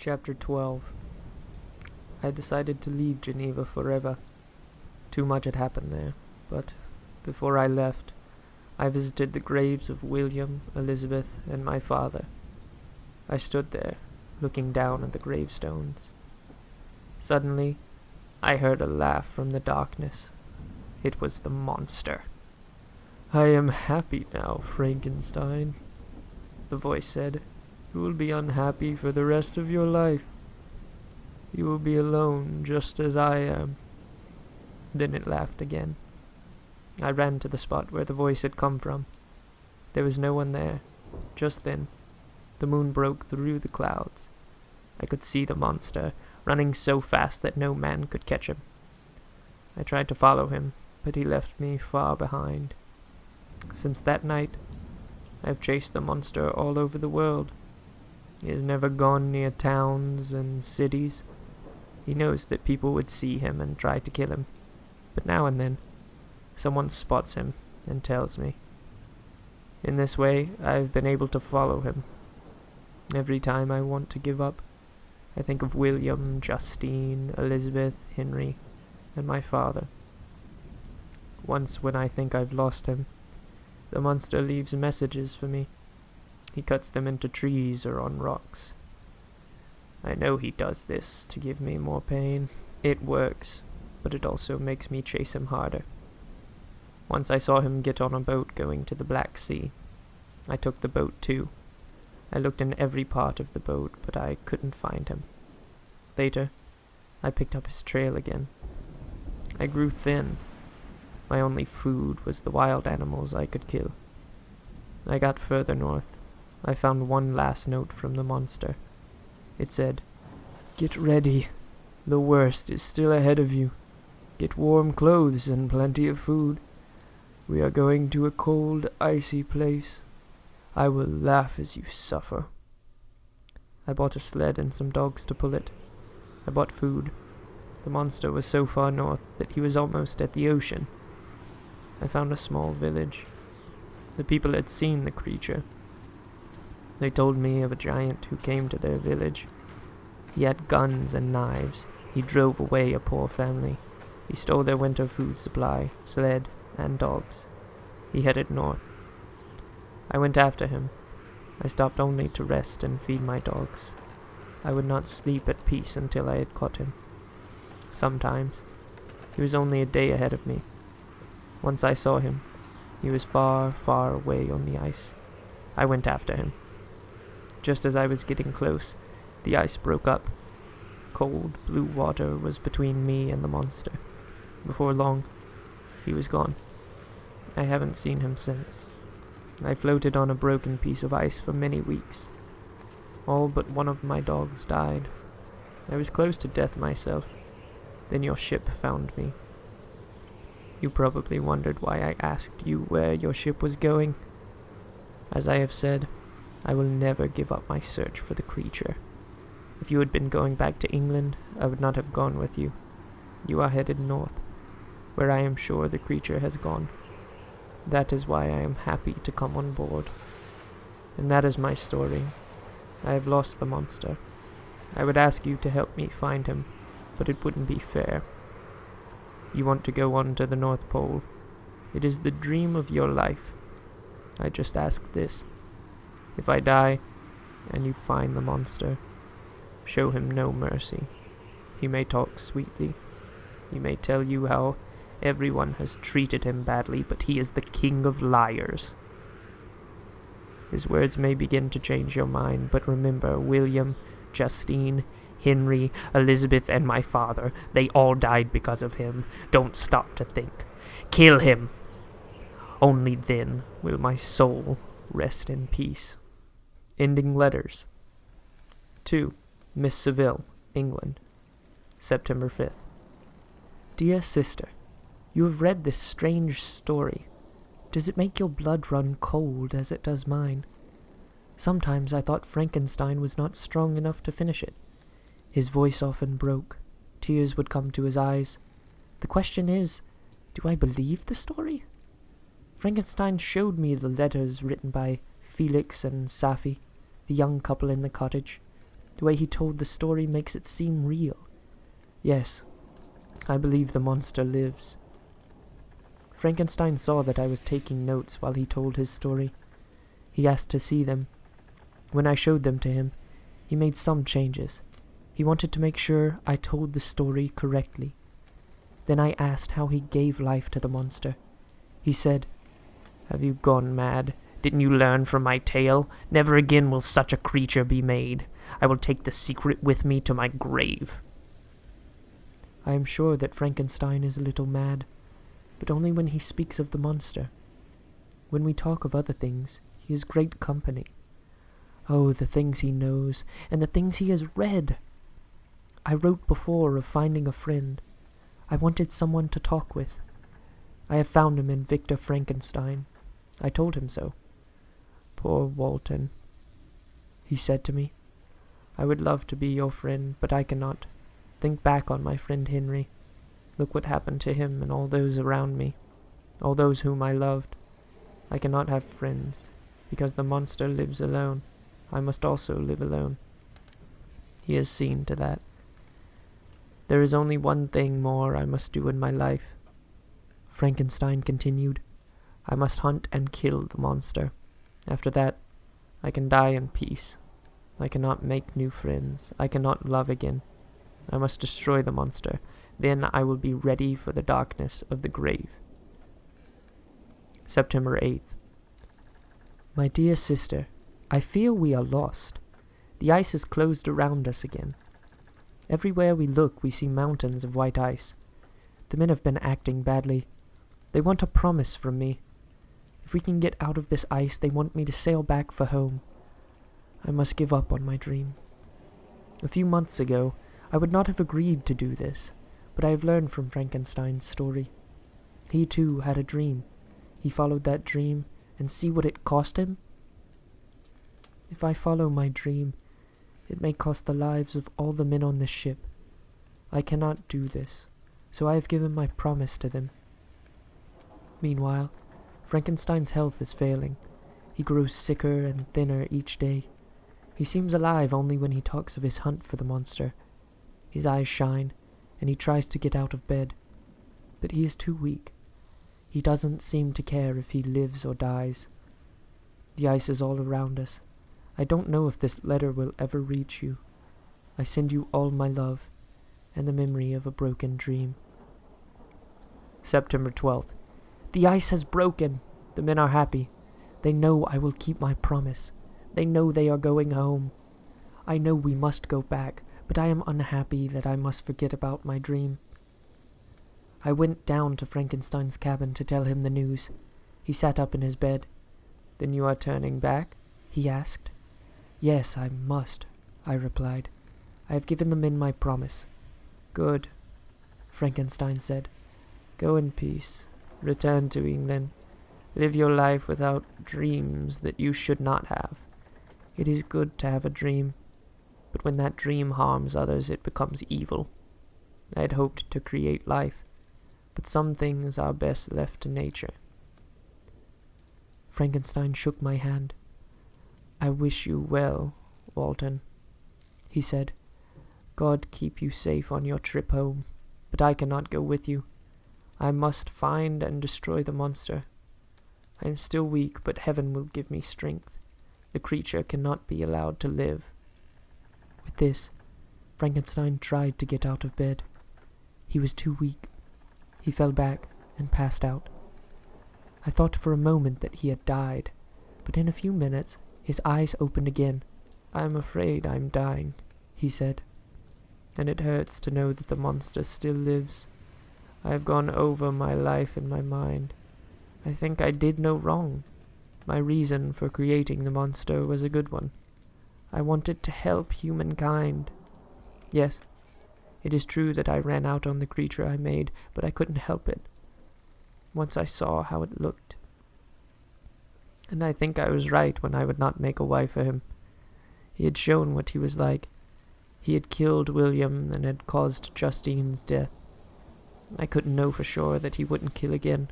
Chapter 12. I decided to leave Geneva forever. Too much had happened there, but before I left, I visited the graves of William, Elizabeth, and my father. I stood there, looking down at the gravestones. Suddenly, I heard a laugh from the darkness. It was the monster. "I am happy now, Frankenstein," the voice said. "You will be unhappy for the rest of your life. You will be alone, just as I am." Then it laughed again. I ran to the spot where the voice had come from. There was no one there. Just then, the moon broke through the clouds. I could see the monster, running so fast that no man could catch him. I tried to follow him, but he left me far behind. Since that night, I have chased the monster all over the world. He has never gone near towns and cities. He knows that people would see him and try to kill him, but now and then, someone spots him and tells me. In this way, I have been able to follow him. Every time I want to give up, I think of William, Justine, Elizabeth, Henry, and my father. Once when I think I've lost him, the monster leaves messages for me. He cuts them into trees or on rocks. I know he does this to give me more pain. It works, but it also makes me chase him harder. Once I saw him get on a boat going to the Black Sea. I took the boat too. I looked in every part of the boat, but I couldn't find him. Later, I picked up his trail again. I grew thin. My only food was the wild animals I could kill. I got further north. I found one last note from the monster. It said, "Get ready. The worst is still ahead of you. Get warm clothes and plenty of food. We are going to a cold, icy place. I will laugh as you suffer." I bought a sled and some dogs to pull it. I bought food. The monster was so far north that he was almost at the ocean. I found a small village. The people had seen the creature. They told me of a giant who came to their village. He had guns and knives. He drove away a poor family. He stole their winter food supply, sled, and dogs. He headed north. I went after him. I stopped only to rest and feed my dogs. I would not sleep at peace until I had caught him. Sometimes, he was only a day ahead of me. Once I saw him. He was far, far away on the ice. I went after him. Just as I was getting close, the ice broke up. Cold, blue water was between me and the monster. Before long, he was gone. I haven't seen him since. I floated on a broken piece of ice for many weeks. All but one of my dogs died. I was close to death myself. Then your ship found me. You probably wondered why I asked you where your ship was going. As I have said, I will never give up my search for the creature. If you had been going back to England, I would not have gone with you. You are headed north, where I am sure the creature has gone. That is why I am happy to come on board. And that is my story. I have lost the monster. I would ask you to help me find him, but it wouldn't be fair. You want to go on to the North Pole. It is the dream of your life. I just ask this. If I die, and you find the monster, show him no mercy. He may talk sweetly. He may tell you how everyone has treated him badly, but he is the king of liars. His words may begin to change your mind, but remember, William, Justine, Henry, Elizabeth, and my father, they all died because of him. Don't stop to think. Kill him! Only then will my soul rest in peace. Ending letters. To Miss Seville, England, September 5th. Dear sister, you have read this strange story. Does it make your blood run cold as it does mine? Sometimes I thought Frankenstein was not strong enough to finish it. His voice often broke. Tears would come to his eyes. The question is, do I believe the story? Frankenstein showed me the letters written by Felix and Safi, the young couple in the cottage. The way he told the story makes it seem real. Yes, I believe the monster lives. Frankenstein saw that I was taking notes while he told his story. He asked to see them. When I showed them to him, he made some changes. He wanted to make sure I told the story correctly. Then I asked how he gave life to the monster. He said, "Have you gone mad? Didn't you learn from my tale? Never again will such a creature be made. I will take the secret with me to my grave." I am sure that Frankenstein is a little mad, but only when he speaks of the monster. When we talk of other things, he is great company. Oh, the things he knows, and the things he has read! I wrote before of finding a friend. I wanted someone to talk with. I have found him in Victor Frankenstein. I told him so. "Poor Walton," he said to me. "I would love to be your friend, but I cannot. Think back on my friend Henry. Look what happened to him and all those around me, all those whom I loved. I cannot have friends, because the monster lives alone. I must also live alone. He has seen to that. There is only one thing more I must do in my life," Frankenstein continued. "I must hunt and kill the monster. After that, I can die in peace. I cannot make new friends. I cannot love again. I must destroy the monster. Then I will be ready for the darkness of the grave." September 8th. My dear sister, I feel we are lost. The ice is closed around us again. Everywhere we look, we see mountains of white ice. The men have been acting badly. They want a promise from me. If we can get out of this ice, they want me to sail back for home. I must give up on my dream. A few months ago, I would not have agreed to do this, but I have learned from Frankenstein's story. He too had a dream. He followed that dream, and see what it cost him? If I follow my dream, it may cost the lives of all the men on this ship. I cannot do this, so I have given my promise to them. Meanwhile, Frankenstein's health is failing. He grows sicker and thinner each day. He seems alive only when he talks of his hunt for the monster. His eyes shine, and he tries to get out of bed. But he is too weak. He doesn't seem to care if he lives or dies. The ice is all around us. I don't know if this letter will ever reach you. I send you all my love, and the memory of a broken dream. September 12th. The ice has broken. The men are happy. They know I will keep my promise. They know they are going home. I know we must go back, but I am unhappy that I must forget about my dream. I went down to Frankenstein's cabin to tell him the news. He sat up in his bed. "Then you are turning back?" he asked. "Yes, I must," I replied. "I have given the men my promise." "Good," Frankenstein said. "Go in peace. Return to England. Live your life without dreams that you should not have. It is good to have a dream, but when that dream harms others, it becomes evil. I had hoped to create life, but some things are best left to nature." Frankenstein shook my hand. "I wish you well, Walton," he said. "God keep you safe on your trip home, but I cannot go with you. I must find and destroy the monster. I am still weak, but heaven will give me strength. The creature cannot be allowed to live." With this, Frankenstein tried to get out of bed. He was too weak. He fell back and passed out. I thought for a moment that he had died, but in a few minutes his eyes opened again. "I am afraid I am dying," he said, "and it hurts to know that the monster still lives. I have gone over my life in my mind. I think I did no wrong. My reason for creating the monster was a good one. I wanted to help humankind. Yes, it is true that I ran out on the creature I made, but I couldn't help it. Once I saw how it looked. And I think I was right when I would not make a wife for him. He had shown what he was like. He had killed William and had caused Justine's death. I couldn't know for sure that he wouldn't kill again.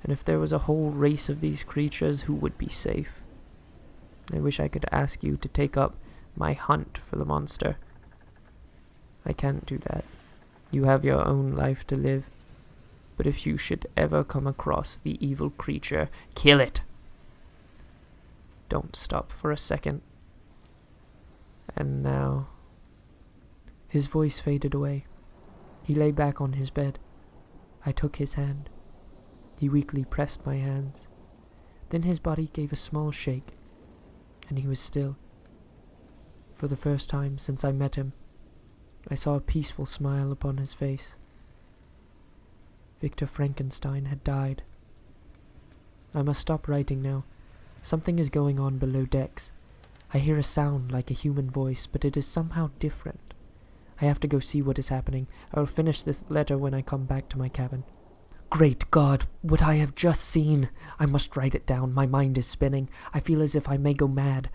And if there was a whole race of these creatures, who would be safe? I wish I could ask you to take up my hunt for the monster. I can't do that. You have your own life to live. But if you should ever come across the evil creature, kill it. Don't stop for a second. And now... His voice faded away. He lay back on his bed. I took his hand. He weakly pressed my hands. Then his body gave a small shake, and he was still. For the first time since I met him, I saw a peaceful smile upon his face. Victor Frankenstein had died. I must stop writing now. Something is going on below decks. I hear a sound like a human voice, but it is somehow different. I have to go see what is happening. I will finish this letter when I come back to my cabin. Great God, what I have just seen! I must write it down. My mind is spinning. I feel as if I may go mad.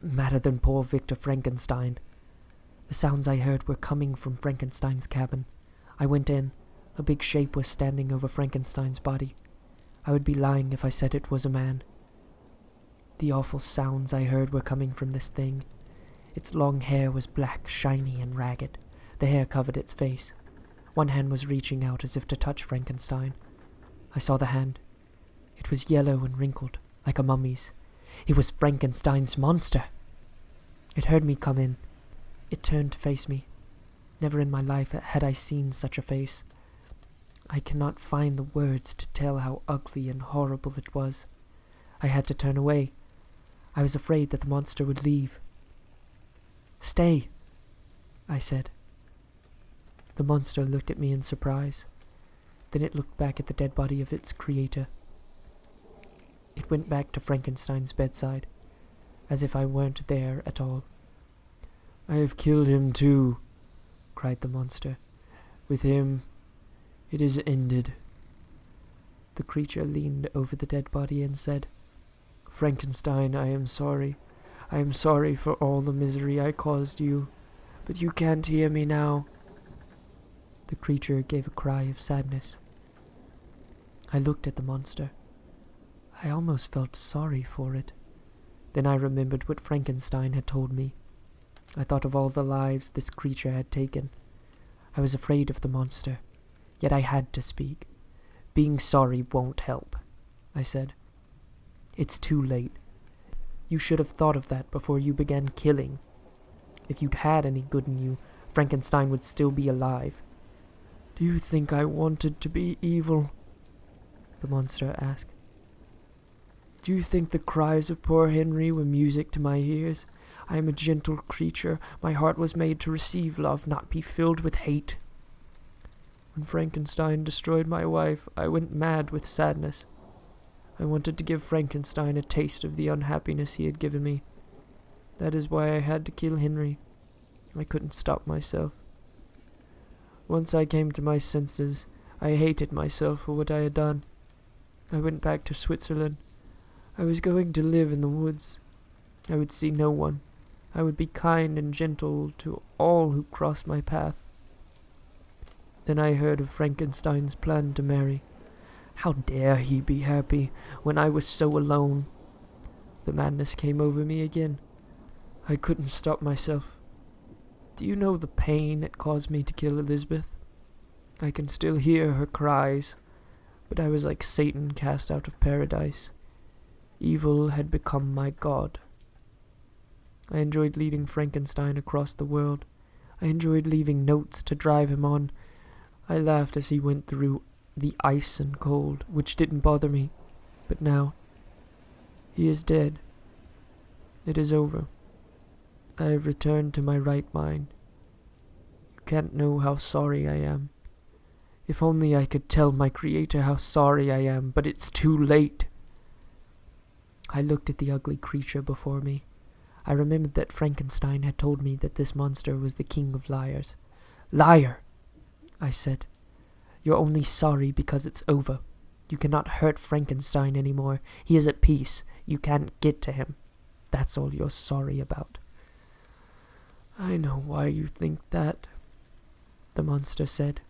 Madder than poor Victor Frankenstein. The sounds I heard were coming from Frankenstein's cabin. I went in. A big shape was standing over Frankenstein's body. I would be lying if I said it was a man. The awful sounds I heard were coming from this thing. Its long hair was black, shiny, and ragged. The hair covered its face. One hand was reaching out as if to touch Frankenstein. I saw the hand. It was yellow and wrinkled, like a mummy's. It was Frankenstein's monster. It heard me come in. It turned to face me. Never in my life had I seen such a face. I cannot find the words to tell how ugly and horrible it was. I had to turn away. I was afraid that the monster would leave. "Stay," I said. The monster looked at me in surprise. Then it looked back at the dead body of its creator. It went back to Frankenstein's bedside, as if I weren't there at all. "I have killed him too," cried the monster. "With him, it is ended." The creature leaned over the dead body and said, "Frankenstein, I am sorry. I am sorry for all the misery I caused you, but you can't hear me now." The creature gave a cry of sadness. I looked at the monster. I almost felt sorry for it. Then I remembered what Frankenstein had told me. I thought of all the lives this creature had taken. I was afraid of the monster, yet I had to speak. "Being sorry won't help," I said. "It's too late. You should have thought of that before you began killing. If you'd had any good in you, Frankenstein would still be alive." "Do you think I wanted to be evil?" the monster asked. "Do you think the cries of poor Henry were music to my ears? I am a gentle creature. My heart was made to receive love, not be filled with hate. When Frankenstein destroyed my wife, I went mad with sadness. I wanted to give Frankenstein a taste of the unhappiness he had given me. That is why I had to kill Henry. I couldn't stop myself. Once I came to my senses, I hated myself for what I had done. I went back to Switzerland. I was going to live in the woods. I would see no one. I would be kind and gentle to all who crossed my path. Then I heard of Frankenstein's plan to marry. How dare he be happy when I was so alone? The madness came over me again. I couldn't stop myself. Do you know the pain it caused me to kill Elizabeth? I can still hear her cries, but I was like Satan cast out of paradise. Evil had become my god. I enjoyed leading Frankenstein across the world. I enjoyed leaving notes to drive him on. I laughed as he went through the ice and cold, which didn't bother me. But now, he is dead. It is over. I have returned to my right mind. You can't know how sorry I am. If only I could tell my Creator how sorry I am, but it's too late. I looked at the ugly creature before me. I remembered that Frankenstein had told me that this monster was the king of liars. "Liar!" I said. "You're only sorry because it's over. You cannot hurt Frankenstein anymore. He is at peace. You can't get to him. That's all you're sorry about." "I know why you think that," the monster said.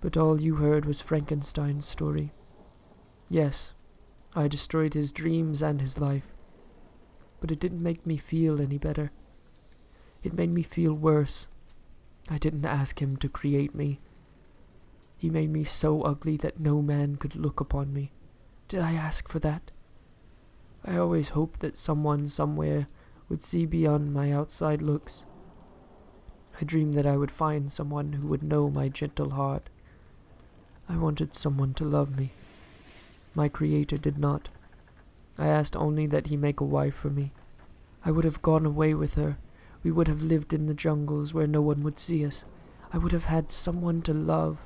"But all you heard was Frankenstein's story. Yes, I destroyed his dreams and his life. but it didn't make me feel any better. It made me feel worse. I didn't ask him to create me. He made me so ugly that no man could look upon me. Did I ask for that? I always hoped that someone somewhere would see beyond my outside looks. I dreamed that I would find someone who would know my gentle heart. I wanted someone to love me. My Creator did not. I asked only that he make a wife for me. I would have gone away with her. We would have lived in the jungles where no one would see us. I would have had someone to love.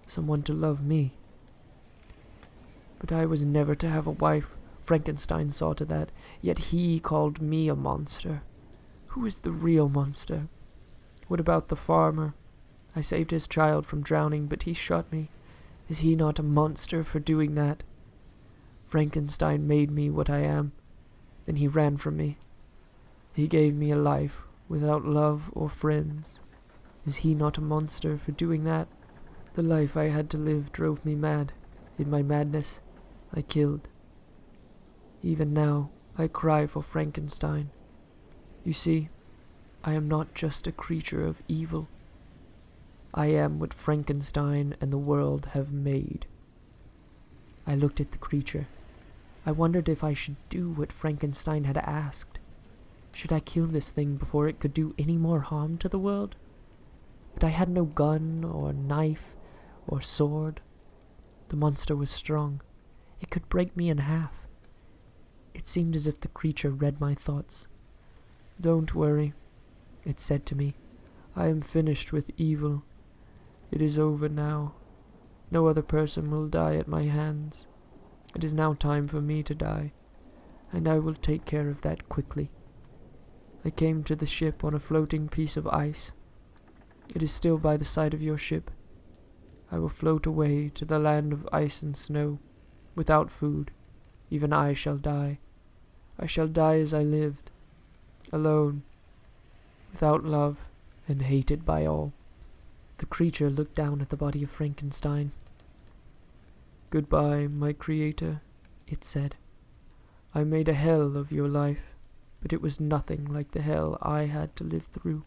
Someone to love me. But I was never to have a wife. Frankenstein saw to that. Yet he called me a monster. Who is the real monster? What about the farmer? I saved his child from drowning, but he shot me. Is he not a monster for doing that? Frankenstein made me what I am. Then he ran from me. He gave me a life without love or friends. Is he not a monster for doing that? The life I had to live drove me mad. In my madness, I killed. Even now, I cry for Frankenstein. You see, I am not just a creature of evil. I am what Frankenstein and the world have made. I looked at the creature. I wondered if I should do what Frankenstein had asked. Should I kill this thing before it could do any more harm to the world? But I had no gun or knife or sword. The monster was strong. It could break me in half. It seemed as if the creature read my thoughts. "Don't worry," it said to me. "I am finished with evil. It is over now. No other person will die at my hands. It is now time for me to die, and I will take care of that quickly." I came to the ship on a floating piece of ice. It is still by the side of your ship. I will float away to the land of ice and snow, without food. Even I shall die. I shall die as I lived, alone, without love, and hated by all. The creature looked down at the body of Frankenstein. "Goodbye, my Creator," it said. "I made a hell of your life, but it was nothing like the hell I had to live through."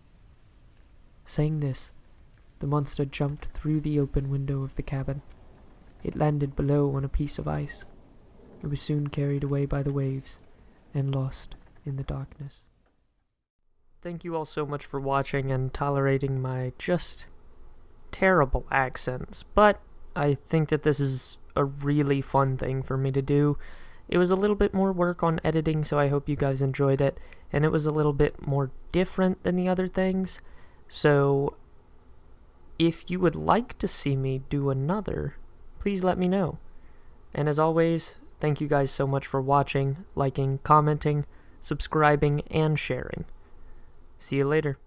Saying this, the monster jumped through the open window of the cabin. It landed below on a piece of ice. It was soon carried away by the waves and lost in the darkness. Thank you all so much for watching and tolerating my just terrible accents, but I think that this is a really fun thing for me to do. It was a little bit more work on editing, so I hope you guys enjoyed it, and it was a little bit more different than the other things, so if you would like to see me do another, please let me know. And as always, thank you guys so much for watching, liking, commenting, subscribing, and sharing. See you later.